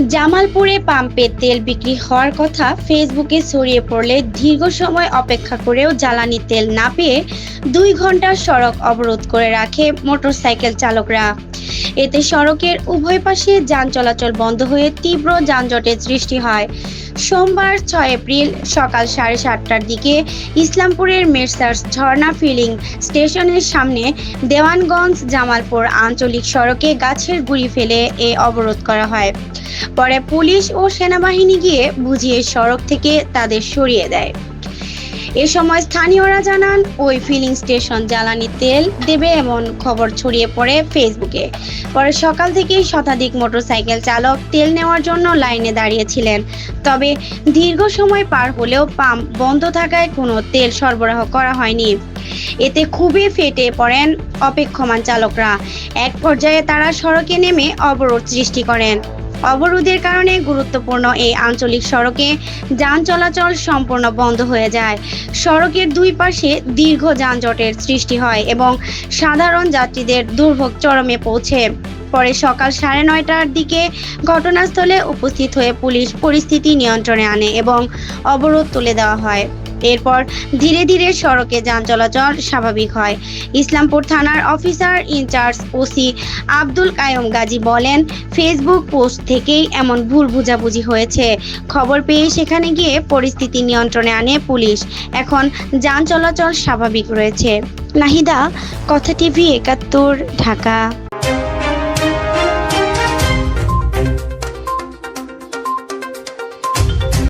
জামালপুরে পাম্পে তেল বিক্রি হওয়ার কথা ফেসবুকে ছড়িয়ে পড়লে দীর্ঘ সময় অপেক্ষা করেও জ্বালানি তেল না পেয়ে 2 ঘন্টা সড়ক অবরোধ করে রাখে মোটরসাইকেল চালকরা। এতে সড়কের উভয় পাশে যান চলাচল বন্ধ হয়ে তীব্র যানজটের সৃষ্টি হয়। সোমবার 6 এপ্রিল সকাল 7:30টার দিকে ইসলামপুরের মেসার্স ঝর্ণা ফিলিং স্টেশনের সামনে দেওয়ানগঞ্জ জামালপুর আঞ্চলিক সড়কে গাছের গুঁড়ি ফেলে এ অবরোধ করা হয়। পরে পুলিশ ও সেনাবাহিনী গিয়ে বুঝিয়ে সড়ক থেকে তাদের সরিয়ে দেয়। এ সময় স্থানীয়রা জানান, ওই ফিলিং স্টেশন জ্বালানি তেল দেবে এমন খবর ছড়িয়ে পড়ে ফেসবুকে। পরে সকাল থেকেই শতাধিক মোটরসাইকেল চালক তেল নেওয়ার জন্য লাইনে দাঁড়িয়েছিলেন। তবে দীর্ঘ সময় পার হলেও পাম্প বন্ধ থাকায় কোনো তেল সরবরাহ করা হয়নি। এতে খুবই ফেটে পড়েন অপেক্ষমান চালকরা। এক পর্যায়ে তারা সড়কে নেমে অবরোধ সৃষ্টি করেন। অবরোধের কারণে গুরুত্বপূর্ণ এই আঞ্চলিক সড়কে যান চলাচল সম্পূর্ণ বন্ধ হয়ে যায়। সড়কের দুই পাশে দীর্ঘ যানজটের সৃষ্টি হয় এবং সাধারণ যাত্রীদের দুর্ভোগ চরমে পৌঁছে। পরে সকাল 9:30টার দিকে ঘটনাস্থলে উপস্থিত হয়ে পুলিশ পরিস্থিতি নিয়ন্ত্রণে আনে এবং অবরোধ তুলে দেওয়া হয়। এরপর ধীরে ধীরে সড়কে যান চলাচল স্বাভাবিক হয়। ইসলামপুর থানার officer in charge OC Abdul Kayum Gazi বলেন, ফেসবুক পোস্ট থেকেই এমন ভুল বোঝাবুঝি হয়েছে। খবর পেয়ে সেখানে গিয়ে পরিস্থিতি নিয়ন্ত্রণে আনে পুলিশ। এখন যান চলাচল স্বাভাবিক রয়েছে। নাহিদা, কথা টিভি 71, ঢাকা।